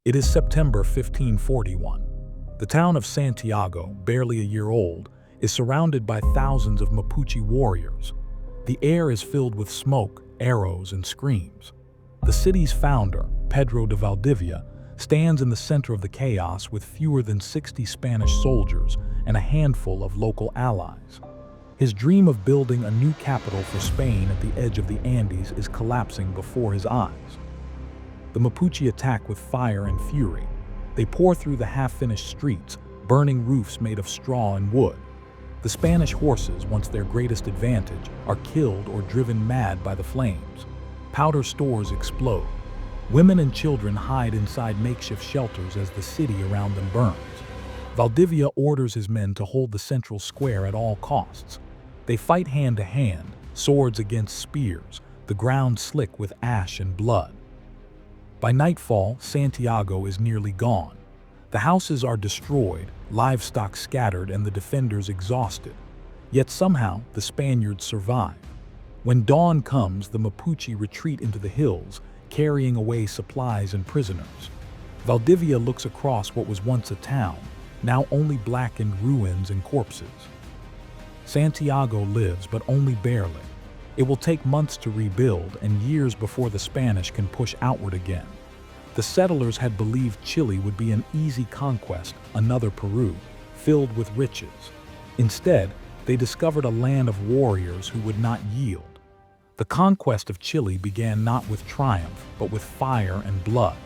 It is September 1541. The town of Santiago, barely a year old, is surrounded by thousands of Mapuche warriors. The air is filled with smoke, arrows, and screams. The city's founder, Pedro de Valdivia, stands in the center of the chaos with fewer than 60 Spanish soldiers and a handful of local allies. His dream of building a new capital for Spain at the edge of the Andes is collapsing before his eyes. The Mapuche attack with fire and fury. They pour through the half-finished streets, burning roofs made of straw and wood. The Spanish horses, once their greatest advantage, are killed or driven mad by the flames. Powder stores explode. Women and children hide inside makeshift shelters as the city around them burns. Valdivia orders his men to hold the central square at all costs. They fight hand to hand, swords against spears, the ground slick with ash and blood. By nightfall, Santiago is nearly gone. The houses are destroyed, livestock scattered, and the defenders exhausted. Yet somehow, the Spaniards survive. When dawn comes, the Mapuche retreat into the hills, carrying away supplies and prisoners. Valdivia looks across what was once a town, now only blackened ruins and corpses. Santiago lives, but only barely. It will take months to rebuild and years before the Spanish can push outward again. The settlers had believed Chile would be an easy conquest, another Peru, filled with riches. Instead, they discovered a land of warriors who would not yield. The conquest of Chile began not with triumph, but with fire and blood.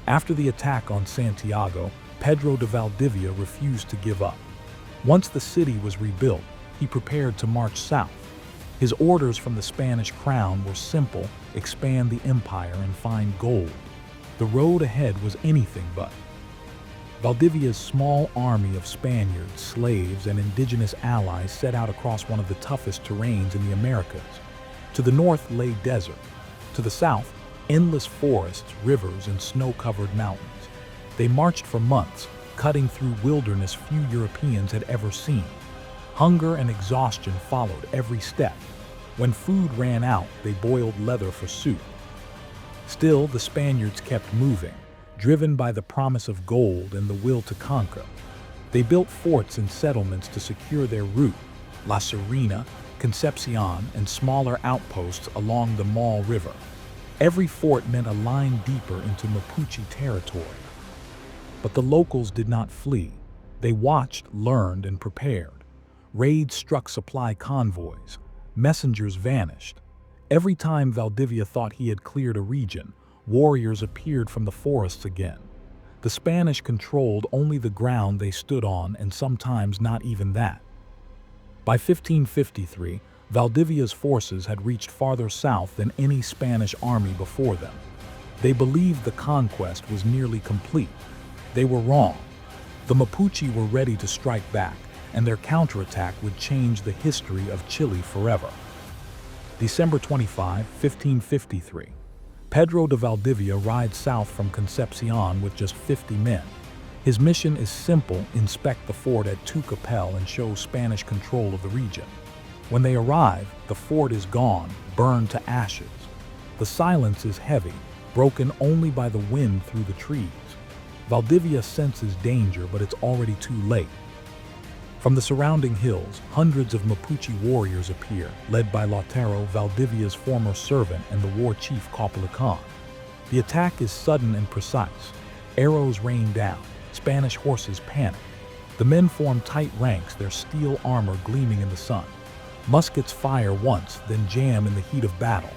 After the attack on Santiago, Pedro de Valdivia refused to give up. Once the city was rebuilt, he prepared to march south. His orders from the Spanish crown were simple: expand the empire and find gold. The road ahead was anything but. Valdivia's small army of Spaniards, slaves, and indigenous allies set out across one of the toughest terrains in the Americas. To the north lay desert. To the south, endless forests, rivers, and snow-covered mountains. They marched for months, cutting through wilderness few Europeans had ever seen. Hunger and exhaustion followed every step. When food ran out, they boiled leather for soup. Still, the Spaniards kept moving, driven by the promise of gold and the will to conquer. They built forts and settlements to secure their route: La Serena, Concepcion, and smaller outposts along the Maule River. Every fort meant a line deeper into Mapuche territory. But the locals did not flee. They watched, learned, and prepared. Raids struck supply convoys. Messengers vanished. Every time Valdivia thought he had cleared a region, warriors appeared from the forests again. The Spanish controlled only the ground they stood on, and sometimes not even that. By 1553, Valdivia's forces had reached farther south than any Spanish army before them. They believed the conquest was nearly complete. They were wrong. The Mapuche were ready to strike back, and their counterattack would change the history of Chile forever. December 25, 1553. Pedro de Valdivia rides south from Concepcion with just 50 men. His mission is simple: inspect the fort at Tucapel and show Spanish control of the region. When they arrive, the fort is gone, burned to ashes. The silence is heavy, broken only by the wind through the trees. Valdivia senses danger, but it's already too late. From the surrounding hills, hundreds of Mapuche warriors appear, led by Lautaro, Valdivia's former servant, and the war chief Caupolicán. The attack is sudden and precise. Arrows rain down. Spanish horses panic. The men form tight ranks, their steel armor gleaming in the sun. Muskets fire once, then jam in the heat of battle.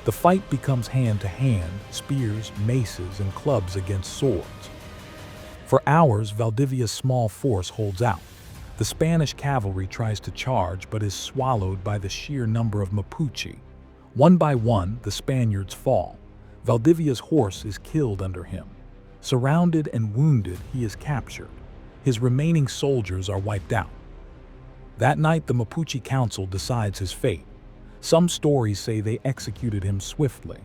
The fight becomes hand-to-hand, spears, maces, and clubs against swords. For hours, Valdivia's small force holds out. The Spanish cavalry tries to charge, but is swallowed by the sheer number of Mapuche. One by one, the Spaniards fall. Valdivia's horse is killed under him. Surrounded and wounded, he is captured. His remaining soldiers are wiped out. That night, the Mapuche council decides his fate. Some stories say they executed him swiftly.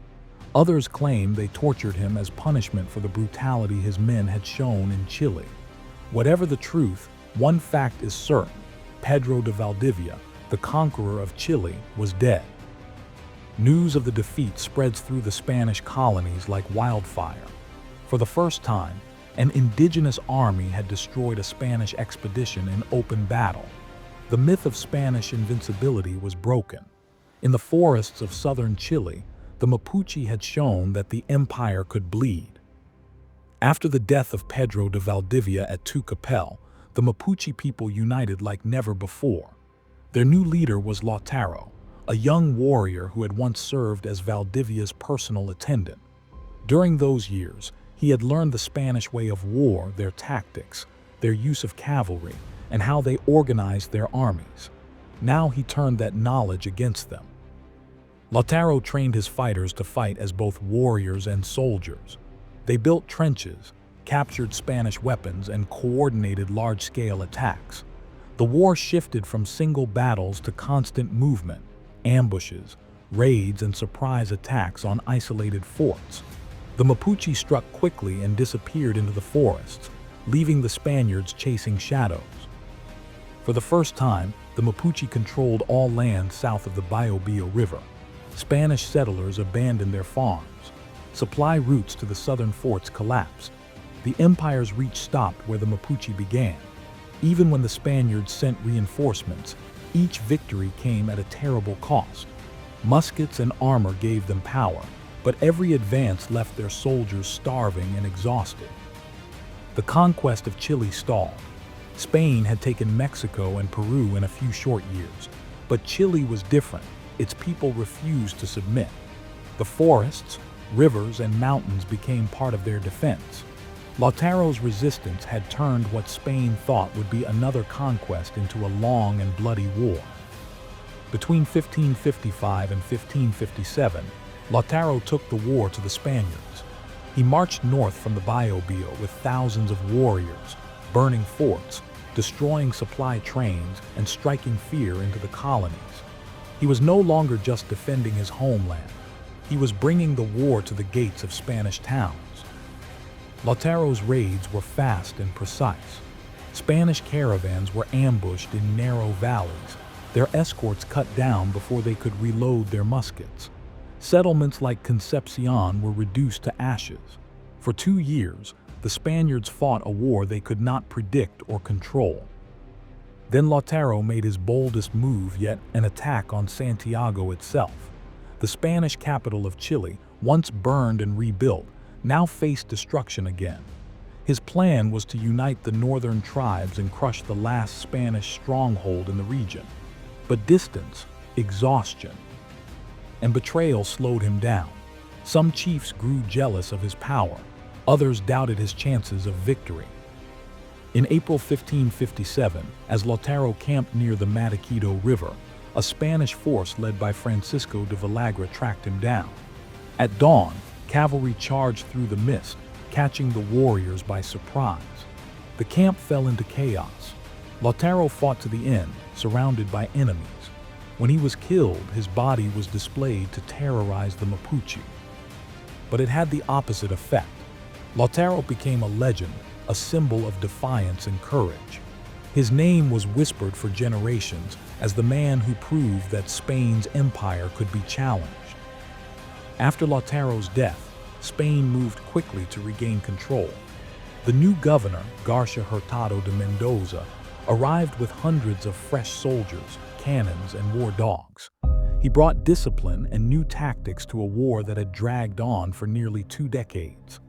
Others claim they tortured him as punishment for the brutality his men had shown in Chile. Whatever the truth, one fact is certain: Pedro de Valdivia, the conqueror of Chile, was dead. News of the defeat spreads through the Spanish colonies like wildfire. For the first time, an indigenous army had destroyed a Spanish expedition in open battle. The myth of Spanish invincibility was broken. In the forests of southern Chile, the Mapuche had shown that the empire could bleed. After the death of Pedro de Valdivia at Tucapel, the Mapuche people united like never before. Their new leader was Lautaro, a young warrior who had once served as Valdivia's personal attendant. During those years, he had learned the Spanish way of war, their tactics, their use of cavalry, and how they organized their armies. Now he turned that knowledge against them. Lautaro trained his fighters to fight as both warriors and soldiers. They built trenches, captured Spanish weapons, and coordinated large-scale attacks. The war shifted from single battles to constant movement, ambushes, raids, and surprise attacks on isolated forts. The Mapuche struck quickly and disappeared into the forests, leaving the Spaniards chasing shadows. For the first time, the Mapuche controlled all land south of the Biobío River. Spanish settlers abandoned their farms. Supply routes to the southern forts collapsed. The empire's reach stopped where the Mapuche began. Even when the Spaniards sent reinforcements, each victory came at a terrible cost. Muskets and armor gave them power, but every advance left their soldiers starving and exhausted. The conquest of Chile stalled. Spain had taken Mexico and Peru in a few short years, but Chile was different. Its people refused to submit. The forests, rivers, and mountains became part of their defense. Lautaro's resistance had turned what Spain thought would be another conquest into a long and bloody war. Between 1555 and 1557, Lautaro took the war to the Spaniards. He marched north from the Biobío with thousands of warriors, burning forts, destroying supply trains, and striking fear into the colonies. He was no longer just defending his homeland. He was bringing the war to the gates of Spanish towns. Lautaro's raids were fast and precise. Spanish caravans were ambushed in narrow valleys, their escorts cut down before they could reload their muskets. Settlements like Concepcion were reduced to ashes. For 2 years, the Spaniards fought a war they could not predict or control. Then Lautaro made his boldest move yet, an attack on Santiago itself. The Spanish capital of Chile, once burned and rebuilt, now faced destruction again. His plan was to unite the northern tribes and crush the last Spanish stronghold in the region. But distance, exhaustion, and betrayal slowed him down. Some chiefs grew jealous of his power. Others doubted his chances of victory. In April 1557, as Lautaro camped near the Mataquito River, a Spanish force led by Francisco de Villagra tracked him down. At dawn, cavalry charged through the mist, catching the warriors by surprise. The camp fell into chaos. Lautaro fought to the end, surrounded by enemies. When he was killed, his body was displayed to terrorize the Mapuche. But it had the opposite effect. Lautaro became a legend, a symbol of defiance and courage. His name was whispered for generations as the man who proved that Spain's empire could be challenged. After Lautaro's death, Spain moved quickly to regain control. The new governor, Garcia Hurtado de Mendoza, arrived with hundreds of fresh soldiers, cannons, and war dogs. He brought discipline and new tactics to a war that had dragged on for nearly 2 decades.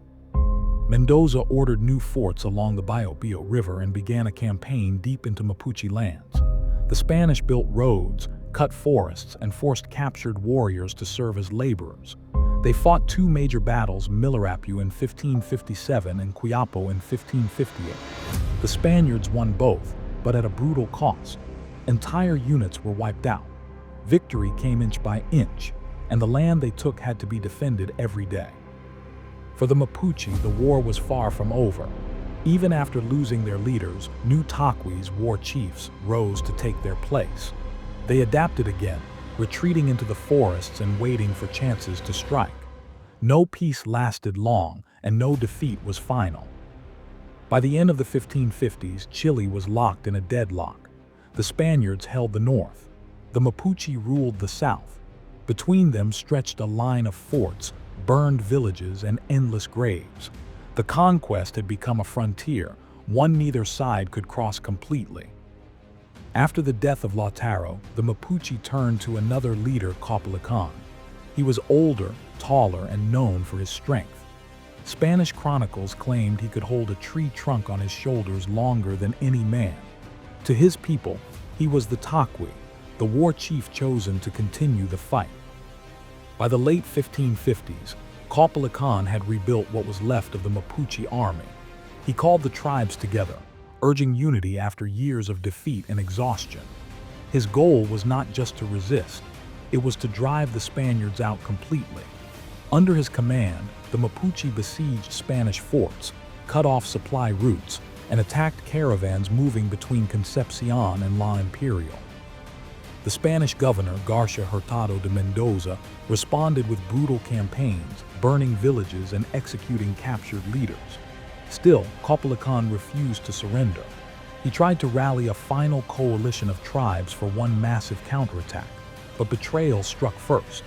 Mendoza ordered new forts along the Biobío River and began a campaign deep into Mapuche lands. The Spanish built roads, cut forests, and forced captured warriors to serve as laborers. They fought 2 major battles, Millarapu in 1557 and Quiapo in 1558. The Spaniards won both, but at a brutal cost. Entire units were wiped out. Victory came inch by inch, and the land they took had to be defended every day. For the Mapuche, the war was far from over. Even after losing their leaders, new Taquis, war chiefs, rose to take their place. They adapted again, retreating into the forests and waiting for chances to strike. No peace lasted long, and no defeat was final. By the end of the 1550s, Chile was locked in a deadlock. The Spaniards held the north. The Mapuche ruled the south. Between them stretched a line of forts, burned villages, and endless graves. The conquest had become a frontier, one neither side could cross completely. After the death of Lautaro, the Mapuche turned to another leader, Caupolicán. He was older, taller, and known for his strength. Spanish chronicles claimed he could hold a tree trunk on his shoulders longer than any man. To his people, he was the Taqui, the war chief chosen to continue the fight. By the late 1550s, Caupolicán had rebuilt what was left of the Mapuche army. He called the tribes together, urging unity after years of defeat and exhaustion. His goal was not just to resist, it was to drive the Spaniards out completely. Under his command, the Mapuche besieged Spanish forts, cut off supply routes, and attacked caravans moving between Concepcion and La Imperial. The Spanish governor, Garcia Hurtado de Mendoza, responded with brutal campaigns, burning villages and executing captured leaders. Still, Caupolicán refused to surrender. He tried to rally a final coalition of tribes for one massive counterattack, but betrayal struck first.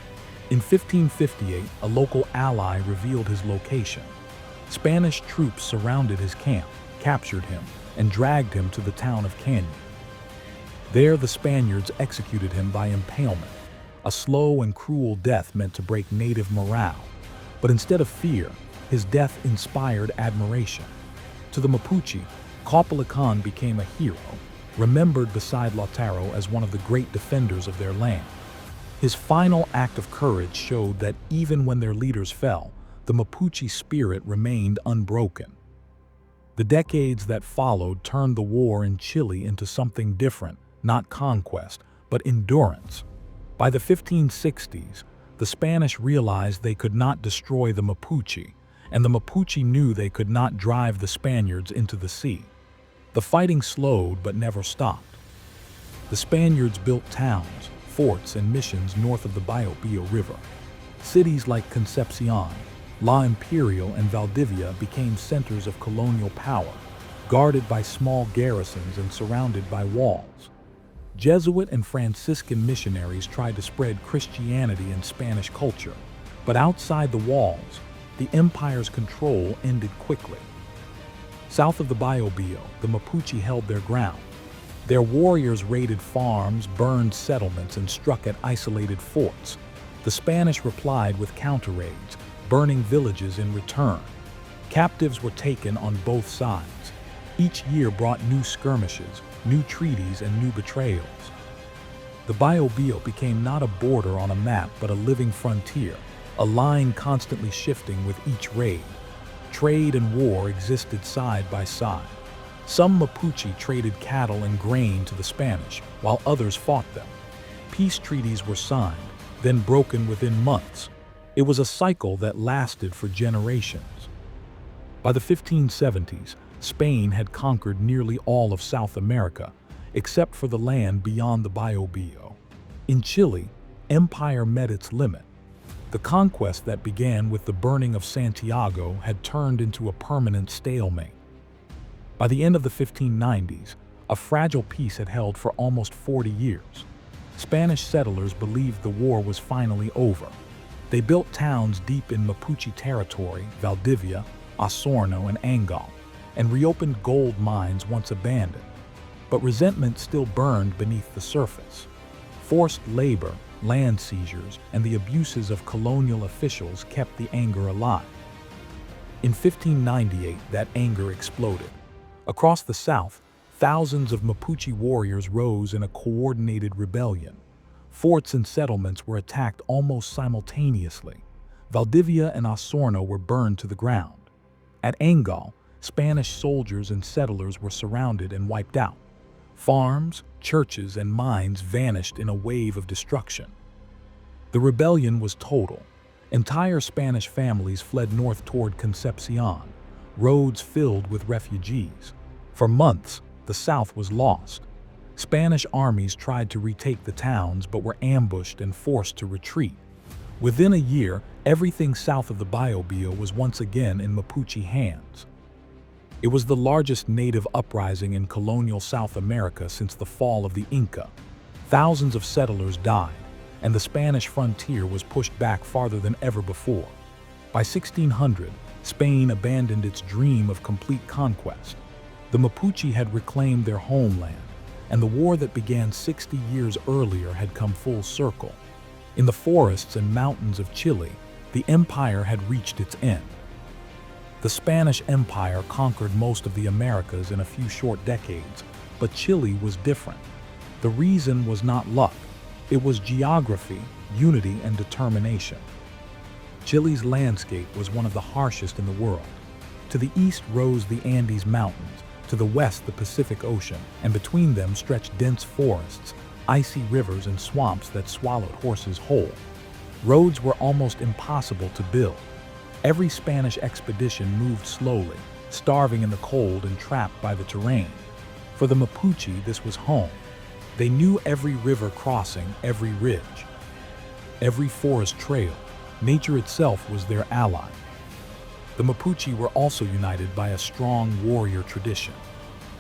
In 1558, a local ally revealed his location. Spanish troops surrounded his camp, captured him, and dragged him to the town of Caño. There, the Spaniards executed him by impalement, a slow and cruel death meant to break native morale. But instead of fear, his death inspired admiration. To the Mapuche, Caupolicán became a hero, remembered beside Lautaro as one of the great defenders of their land. His final act of courage showed that even when their leaders fell, the Mapuche spirit remained unbroken. The decades that followed turned the war in Chile into something different, not conquest, but endurance. By the 1560s, the Spanish realized they could not destroy the Mapuche, and the Mapuche knew they could not drive the Spaniards into the sea. The fighting slowed but never stopped. The Spaniards built towns, forts, and missions north of the Biobío River. Cities like Concepcion, La Imperial, and Valdivia became centers of colonial power, guarded by small garrisons and surrounded by walls. Jesuit and Franciscan missionaries tried to spread Christianity and Spanish culture, but outside the walls, the empire's control ended quickly. South of the Biobío, the Mapuche held their ground. Their warriors raided farms, burned settlements, and struck at isolated forts. The Spanish replied with counter-raids, burning villages in return. Captives were taken on both sides. Each year brought new skirmishes, new treaties, and new betrayals. The Biobío became not a border on a map but a living frontier, a line constantly shifting with each raid. Trade and war existed side by side. Some Mapuche traded cattle and grain to the Spanish, while others fought them. Peace treaties were signed, then broken within months. It was a cycle that lasted for generations. By the 1570s, Spain had conquered nearly all of South America, except for the land beyond the Biobío. In Chile, empire met its limit. The conquest that began with the burning of Santiago had turned into a permanent stalemate. By the end of the 1590s, a fragile peace had held for almost 40 years. Spanish settlers believed the war was finally over. They built towns deep in Mapuche territory, Valdivia, Osorno, and Angal, and reopened gold mines once abandoned. But resentment still burned beneath the surface. Forced labor, land seizures, and the abuses of colonial officials kept the anger alive. In 1598, that anger exploded. Across the south, thousands of Mapuche warriors rose in a coordinated rebellion. Forts and settlements were attacked almost simultaneously. Valdivia and Osorno were burned to the ground. At Angal, Spanish soldiers and settlers were surrounded and wiped out. Farms, churches, and mines vanished in a wave of destruction. The rebellion was total. Entire Spanish families fled north toward Concepcion, roads filled with refugees. For months, the south was lost. Spanish armies tried to retake the towns but were ambushed and forced to retreat. Within a year, everything south of the Biobío was once again in Mapuche hands. It was the largest native uprising in colonial South America since the fall of the Inca. Thousands of settlers died, and the Spanish frontier was pushed back farther than ever before. By 1600, Spain abandoned its dream of complete conquest. The Mapuche had reclaimed their homeland, and the war that began 60 years earlier had come full circle. In the forests and mountains of Chile, the empire had reached its end. The Spanish Empire conquered most of the Americas in a few short decades, but Chile was different. The reason was not luck. It was geography, unity, and determination. Chile's landscape was one of the harshest in the world. To the east rose the Andes Mountains, to the west the Pacific Ocean, and between them stretched dense forests, icy rivers, and swamps that swallowed horses whole. Roads were almost impossible to build. Every Spanish expedition moved slowly, starving in the cold and trapped by the terrain. For the Mapuche, this was home. They knew every river crossing, every ridge, every forest trail. Nature itself was their ally. The Mapuche were also united by a strong warrior tradition.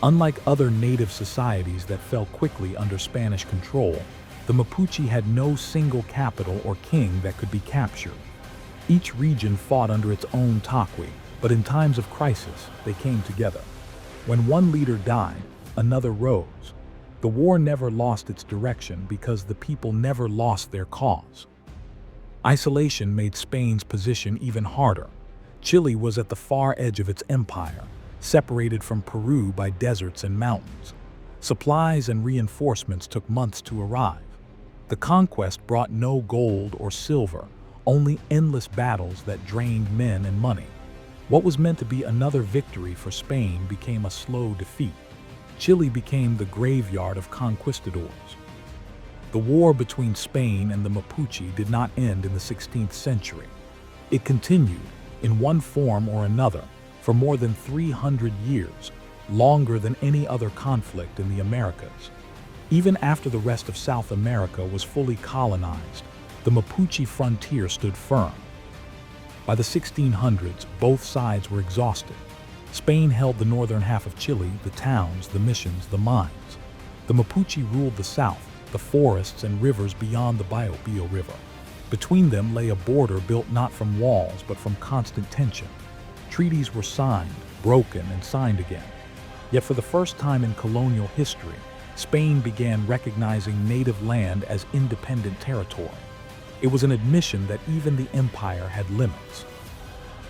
Unlike other native societies that fell quickly under Spanish control, the Mapuche had no single capital or king that could be captured. Each region fought under its own taqui, but in times of crisis, they came together. When one leader died, another rose. The war never lost its direction because the people never lost their cause. Isolation made Spain's position even harder. Chile was at the far edge of its empire, separated from Peru by deserts and mountains. Supplies and reinforcements took months to arrive. The conquest brought no gold or silver, only endless battles that drained men and money. What was meant to be another victory for Spain became a slow defeat. Chile became the graveyard of conquistadors. The war between Spain and the Mapuche did not end in the 16th century. It continued, in one form or another, for more than 300 years, longer than any other conflict in the Americas. Even after the rest of South America was fully colonized, the Mapuche frontier stood firm. By the 1600s, both sides were exhausted. Spain held the northern half of Chile, the towns, the missions, the mines. The Mapuche ruled the south, the forests and rivers beyond the Biobío River. Between them lay a border built not from walls but from constant tension. Treaties were signed, broken, and signed again. Yet for the first time in colonial history, Spain began recognizing native land as independent territory. It was an admission that even the empire had limits.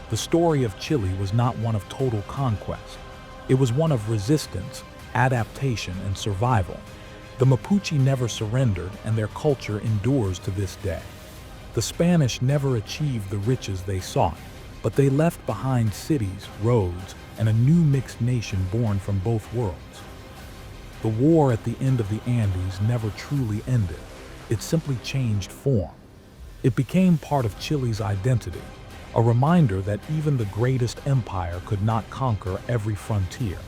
The story of Chile was not one of total conquest. It was one of resistance, adaptation, and survival. The Mapuche never surrendered, and their culture endures to this day. The Spanish never achieved the riches they sought, but they left behind cities, roads, and a new mixed nation born from both worlds. The war at the end of the Andes never truly ended. It simply changed form. It became part of Chile's identity, a reminder that even the greatest empire could not conquer every frontier.